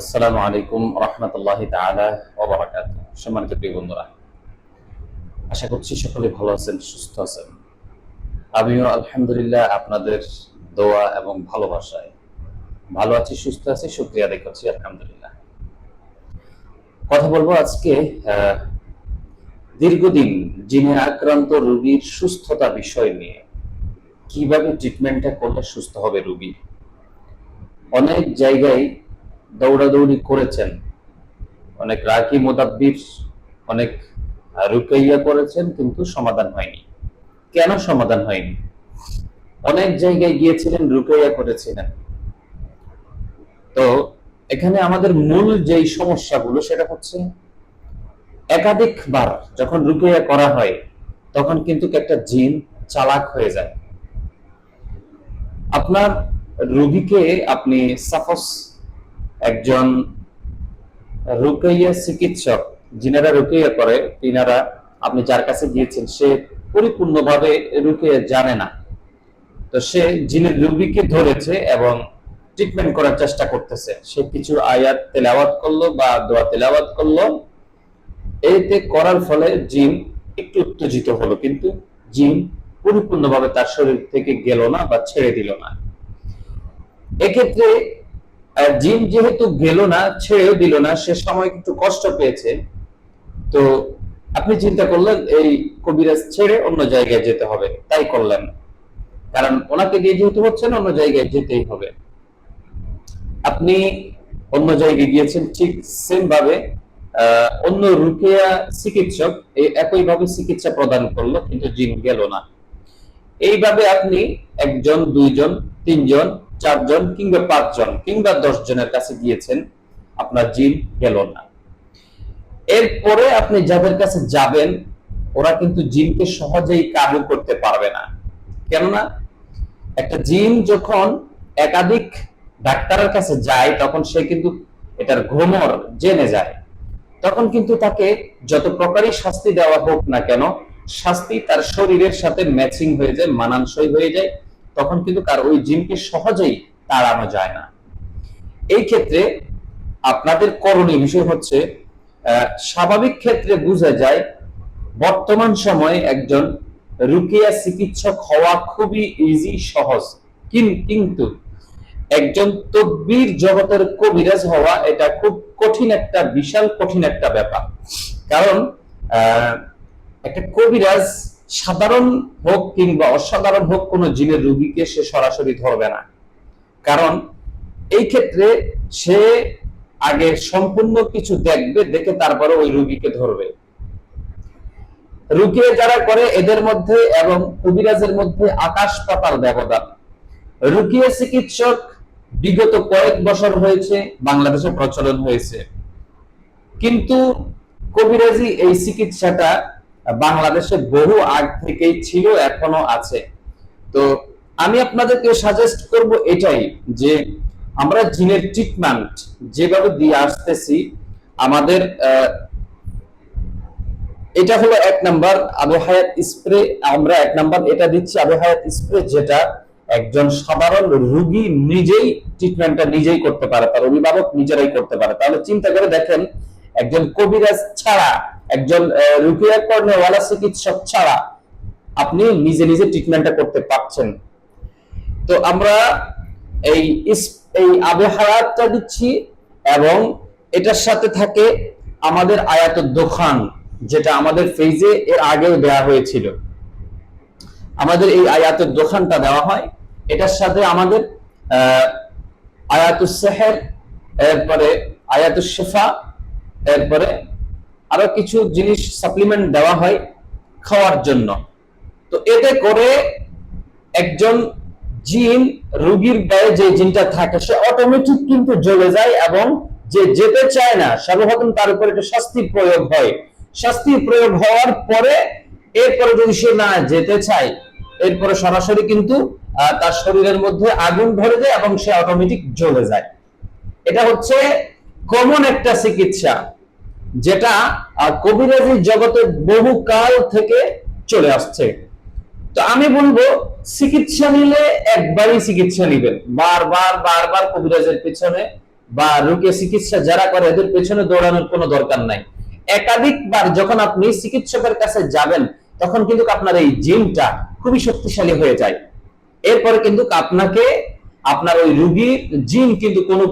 আসসালামু আলাইকুম রহমতুল্লাহি তাআলা ওয়া বারাকাতুহু। সম্মানিত প্রিয় বন্ধুরা, আশা করছি সকলে ভালো আছেন, সুস্থ আছেন। আমিও আলহামদুলিল্লাহ আপনাদের দোয়া এবং ভালোবাসায় ভালো আছি, সুস্থ আছি, শুকরিয়া আদায় করছি আলহামদুলিল্লাহ। কথা বলবো আজকে আহ, দীর্ঘদিন জিনে আক্রান্ত রোগীর সুস্থতা বিষয় নিয়ে। কিভাবে ট্রিটমেন্টটা করলে সুস্থ হবে রোগী। অনেক জায়গায় দৌড়াদৌড়ি করেছেন, অনেক রাকি মোদাব্বির, অনেক রুকাইয়া করেছেন, কিন্তু সমাধান হয়নি। কেন সমাধান হয়নি? অনেক জায়গায় গিয়েছিলেন, রুকাইয়া করেছিলেন। তো এখানে আমাদের মূল যেই সমস্যাগুলো সেটা হচ্ছে, একাধিকবার যখন রুকাইয়া করা হয় তখন কিন্তু একটা জিন চালাক হয়ে যায়। আপনার রোগীকে আপনি সাপোজ একজন রুকাইয়া চিকিৎসক, যিনারা রুকাইয়া করে তিনারা, আপনি যার কাছে গিয়েছেন সে পরিপূর্ণভাবে রুকাইয়া জানে না, তো সে জিনের রোগীকে ধরেছে এবং ট্রিটমেন্ট করার চেষ্টা করতেছে। সে কিছু আয়াত তেলাওয়াত করলো বা দোয়া তেলাওয়াত করলো, এতে করার ফলে জিন একটু উত্তেজিত হলো, কিন্তু জিন পরিপূর্ণভাবে তার শরীর থেকে গেল না বা ছেড়ে দিল না। এক্ষেত্রে জিন যেহেতু গেল না, ছেড়েও দিল না, সে সময় একটু কষ্ট পেয়েছে। তো আপনি চিন্তা করলেন এই কবিরাজ ছেড়ে অন্য জায়গায় যেতে হবে, তাই করলেন। কারণ ওনাকে দিয়ে যেহেতু হচ্ছে না, অন্য জায়গায় যেতেই হবে। আপনি অন্য জায়গায় গিয়েছেন, ঠিক সেম ভাবে অন্য রুকিয়া চিকিৎসক এই একইভাবে চিকিৎসা প্রদান করলো, কিন্তু জিন গেল না। এইভাবে আপনি একজন, দুইজন, তিনজন, চারজন কিংবা পাঁচজন কিংবা 10 জনের কাছে গিয়েছেন, আপনার জিন গেল না। এরপরে আপনি যাদের কাছে যাবেন ওরা কিন্তু জিনকে সহজেই কাবু করতে পারবে না। কেননা একটা জিন যখন একাধিক ডাক্তারের কাছে যায় তখন সে কিন্তু এটার ঘুমর জেনে যায়। তখন কিন্তু তাকে যত প্রকারই শাস্তি দেওয়া হোক না কেন, শাস্তি তার শরীরের সাথে ম্যাচিং হয়ে যায়, মানানসই হয়ে যায়। তখন কিন্তু কার ওই জিনকে সহজেই তাড়ানো যায় না। এই ক্ষেত্রে আপনাদের করণীয় বিষয় হচ্ছে, স্বাভাবিক ক্ষেত্রে বোঝা যায় বর্তমান সময়ে একজন রুকিয়া চিকিৎসক হওয়া খুবই ইজি, সহজ। কিন্তু একজন তদ্বির জগতের কবিরাজ হওয়া এটা খুব কঠিন, একটা বিশাল কঠিন একটা ব্যাপার। কারণ একটা কবিরাজ সাধারণ হোক কিংবা অসাধারণ হোক, কোন জিনের রোগীকে সে সরাসরি ধরবে না। কারণ এই ক্ষেত্রে সে আগে সম্পূর্ণ কিছু দেখবে, দেখে তারপরে ওই রোগীকে ধরবে। রুকিয়া যারা করে এদের মধ্যে এবং কবিরাজের মধ্যে আকাশ পাতাল ব্যবধান। রুকিয়া চিকিৎসক বিগত কয়েক বছর হয়েছে বাংলাদেশে প্রচলন হয়েছে, কিন্তু কবিরাজি এই চিকিৎসাটা বাংলাদেশে বহু আগ থেকেই ছিল, এখনো আছে। তো আমি আপনাদেরকে সাজেস্ট করব এটাই, যে আমরা জিনের ট্রিটমেন্ট যেভাবে দিয়ে আসতেছি, আমাদের এটা হলো 1 নাম্বার আবু হায়াত স্প্রে। আমরা 1 নাম্বার এটা দিচ্ছি আবু হায়াত স্প্রে, যেটা একজন সাধারণ রোগী নিজেই ট্রিটমেন্টটা নিজেই করতে পারে, তার অভিভাবক নিজেরাই করতে পারে। তাহলে চিন্তা করে দেখেন, একজন কবিরাজ ছাড়া, একজন রুকিয়া কর্নেওয়ালা চিকিৎসক ছাড়া আপনি নিজে নিজে ট্রিটমেন্টটা করতে পারছেন। তো আমরা এই এই আবু হায়াতটা দিচ্ছি, এবং এটার সাথে থাকে আমাদের আয়াতুদ দোখান, যেটা আমাদের পেজে এর আগেও দেওয়া হয়েছিল। আমাদের এই আয়াতুদ দোখানটা দেওয়া হয়, এটার সাথে আমাদের আয়াতুস সেহর, এরপরে আয়াতুস শিফা, এরপরে আরো কিছু জিনিস সাপ্লিমেন্ট দেওয়া হয় খাওয়ার জন্য। তো এতে করে একজন জিন, রোগীর গায়ে যে জিনটা থাকে সে অটোমেটিক কিন্তু জ্বলে যায়, এবং যে যেতে চায় না সর্বপ্রথম তার উপর একটা শাস্তির প্রয়োগ হয়। শাস্তির প্রয়োগ হওয়ার পরে এরপরে যদি সে না যেতে চায়, এরপরে সরাসরি কিন্তু তার শরীরের মধ্যে আগুন ধরে যায় এবং সে অটোমেটিক জ্বলে যায়। এটা হচ্ছে কমন একটা চিকিৎসা, যেটা কবিরাজি জগতে বহু কাল থেকে চলে আসছে। তো আমি বলবো, চিকিৎসা নিলে একবারই চিকিৎসা নিবেন, বারবার বারবার কবিরাজের পেছনে বা রোগী চিকিৎসা যারা করে এদের পেছনে দৌড়ানোর কোনো দরকার নাই। একাধিকবার যখন আপনি চিকিৎসকের কাছে যাবেন তখন কিন্তু আপনার এই জিনটা খুবই শক্তিশালী হয়ে যায়। এরপরে কিন্তু আপনাকে আপনার ওই রোগীর জিন কিন্তু কোনো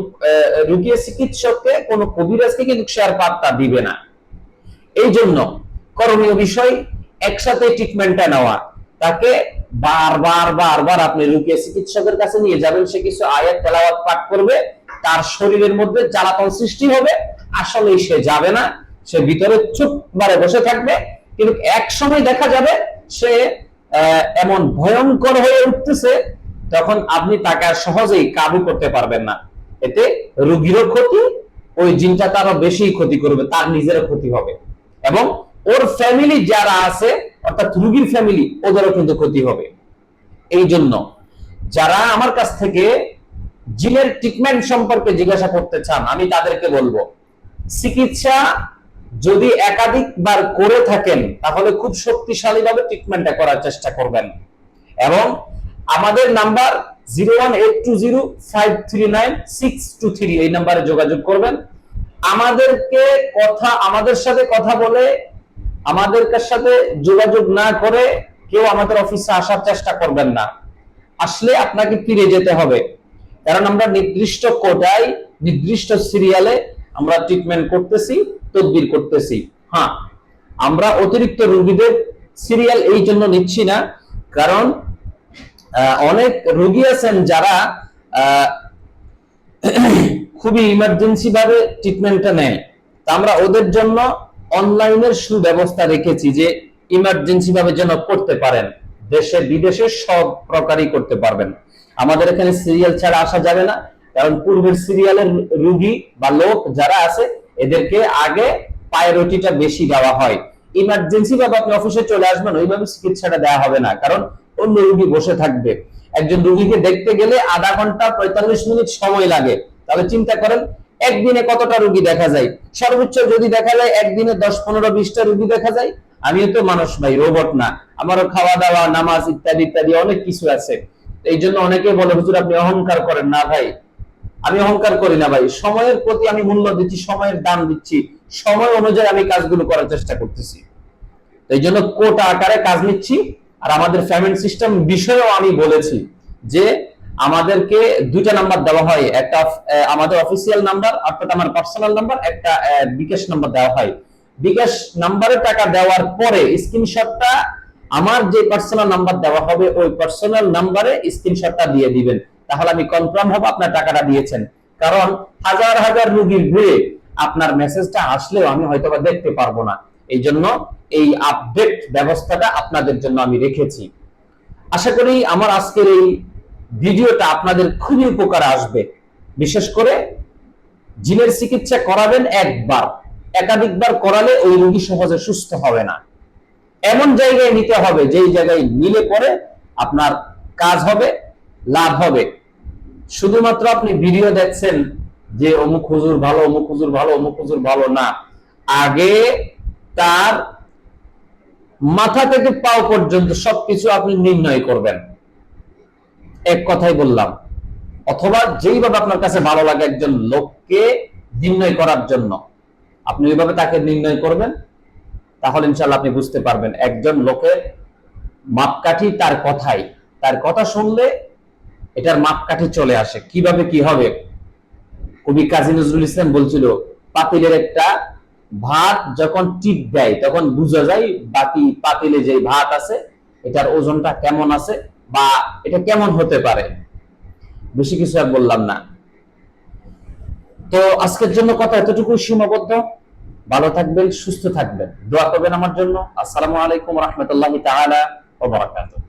রোগী চিকিৎসককে কোনো কবিরাজকে কিন্তু শেয়ার পাত্তা দিবে না। এই জন্য করণীয় বিষয় একসাথে ট্রিটমেন্টটা নেওয়া। তাকে বারবার বারবার আপনি রোগী চিকিৎসকের কাছে নিয়ে যাবেন, সে কিছু আয়াত তেলাওয়াত পাঠ করবে, তার শরীরের মধ্যে জ্বালাতন সৃষ্টি হবে, আসলেই সে যাবে না, সে ভিতরে চুপ মারে বসে থাকবে, কিন্তু এক সময় দেখা যাবে সে এমন ভয়ঙ্কর হয়ে উঠতেছে, তখন আপনি তাকে আর সহজেই কাবু করতে পারবেন না। এতে রোগীরও ক্ষতি, ওই জিনটা তারও বেশি ক্ষতি করবে, তার নিজেরও ক্ষতি হবে, এবং ওর ফ্যামিলি যারা আছে অর্থাৎ রোগীর ফ্যামিলি ওদেরও কিন্তু ক্ষতি হবে। এই জন্য যারা আমার কাছ থেকে জিনের ট্রিটমেন্ট সম্পর্কে জিজ্ঞাসা করতে চান, আমি তাদেরকে বলবো চিকিৎসা যদি একাধিকবার করে থাকেন তাহলে খুব শক্তিশালী ভাবে ট্রিটমেন্টটা করার চেষ্টা করবেন, এবং আমাদের নাম্বার 01820539623 এই নাম্বারে যোগাযোগ করবেন। আমাদের সাথে কথা বলে আমাদের সাথে যোগাযোগ না করে কেউ আমাদের অফিসে আসার চেষ্টা করবেন না। আসলে আপনাকে ফিরে যেতে হবে, কারণ আমরা নির্দিষ্ট কোটায় নির্দিষ্ট সিরিয়ালে আমরা ট্রিটমেন্ট করতেছি, তদবির করতেছি। হ্যাঁ, আমরা অতিরিক্ত রোগীদের সিরিয়াল এই জন্য নিচ্ছি না, কারণ অনেক রোগী আছেন যারা খুবই ইমার্জেন্সি ভাবে ট্রিটমেন্টটা নেয়। তা আমরা ওদের জন্য অনলাইনের সুব্যবস্থা রেখেছি যে ইমার্জেন্সি ভাবে যেন করতে পারেন, দেশে বিদেশে সব প্রকারই করতে পারবেন। আমাদের এখানে সিরিয়াল ছাড়া আসা যাবে না, কারণ পূর্বের সিরিয়ালের রোগী বা লোক যারা আছে এদেরকে আগে প্রায়োরিটিটা বেশি দেওয়া হয়। ইমার্জেন্সি ভাবে আপনি অফিসে চলে আসবেন, ওইভাবে চিকিৎসাটা দেওয়া হবে না, কারণ অন্য রোগী বসে থাকবে। একজন রোগীকে দেখতে গেলে আধা ঘন্টা 45 মিনিট সময় লাগে, তাহলে চিন্তা করেন একদিনে কতটা রোগী দেখা যায়। সর্বোচ্চ যদি দেখা যায় একদিনে 10-15-20টা রোগী দেখা যায়। আমিও তো মানুষ ভাই, রোবট না, আমারও খাওয়া দাওয়া, নামাজ ইত্যাদি ইত্যাদি অনেক কিছু আছে। এই জন্য অনেকে বলে হুজুর আপনি অহংকার করেন। না ভাই, আমি অহংকার করি না ভাই, সময়ের প্রতি আমি মূল্য দিচ্ছি, সময়ের দাম দিচ্ছি, সময় অনুযায়ী আমি কাজগুলো করার চেষ্টা করতেছি। এই জন্য কোটা আকারে কাজ নিচ্ছি। আর আমাদের পেমেন্ট সিস্টেম বিষয়েও আমি বলেছি যে আমাদেরকে দুইটা নাম্বার দেওয়া হয়, একটা আমাদের অফিসিয়াল নাম্বার অর্থাৎ আমার পার্সোনাল নাম্বার, একটা বিকাশ নাম্বার দেওয়া হয়। বিকাশ নাম্বারে টাকা দেওয়ার পরে স্ক্রিনশটটা আমার যে পার্সোনাল নাম্বার দেওয়া হবে ওই পার্সোনাল নাম্বারে স্ক্রিনশটটা দিয়ে দিবেন, তাহলে আমি কনফার্ম হব আপনার টাকাটা দিয়েছেন। কারণ হাজার হাজার রোগীর ভিড়ে আপনার মেসেজটা আসলেও আমি হয়তোবা দেখতে পারবো না। এই জন্য এই আপডেট ব্যবস্থাটা আপনাদের জন্য আমি রেখেছি। আশা করি আমার আজকের এই ভিডিওটা আপনাদের খুবই উপকারে আসবে। বিশেষ করে জিনের চিকিৎসা করাবেন একবার, একাধিকবার করালে ওই রোগী সহজে সুস্থ হবে না। এমন জায়গায় নিতে হবে যেই জায়গায় নিলে পরে আপনার কাজ হবে, লাভ হবে। শুধুমাত্র আপনি ভিডিও দেখছেন যে অমুক হুজুর ভালো, অমুক হুজুর ভালো, অমুক হুজুর ভালো না, আগে তার মাথা থেকে পাও পর্যন্ত সবকিছু আপনি নির্ণয় করবেন। এক কথাই বললাম, অথবা যেইভাবে আপনার কাছে ভালো লাগে একজন লোককে নির্ণয় করার জন্য আপনি ওইভাবে তাকে নির্ণয় করবেন, তাহলে ইনশাআল্লাহ আপনি বুঝতে পারবেন একজন লোকের মাপকাঠি তার কথাই, তার কথা শুনলে এটার মাপকাঠি চলে আসে কিভাবে কি হবে। কবি কাজী নজরুল ইসলাম বলছিল পাতিলের একটা ভাত যখন টিপ দেয় তখন বোঝা যায় বাকি পাতিলে যে ভাত আছে এটার ওজনটা কেমন আছে বা এটা কেমন হতে পারে। বেশি কিছু আর বললাম না। তো আজকের জন্য কথা এতটুকু সীমাবদ্ধ। ভালো থাকবেন, সুস্থ থাকবেন, দোয়া করবেন আমার জন্য। আসসালামু আলাইকুম ওয়া রাহমাতুল্লাহি তাআলা ওয়া বারাকাতুহু।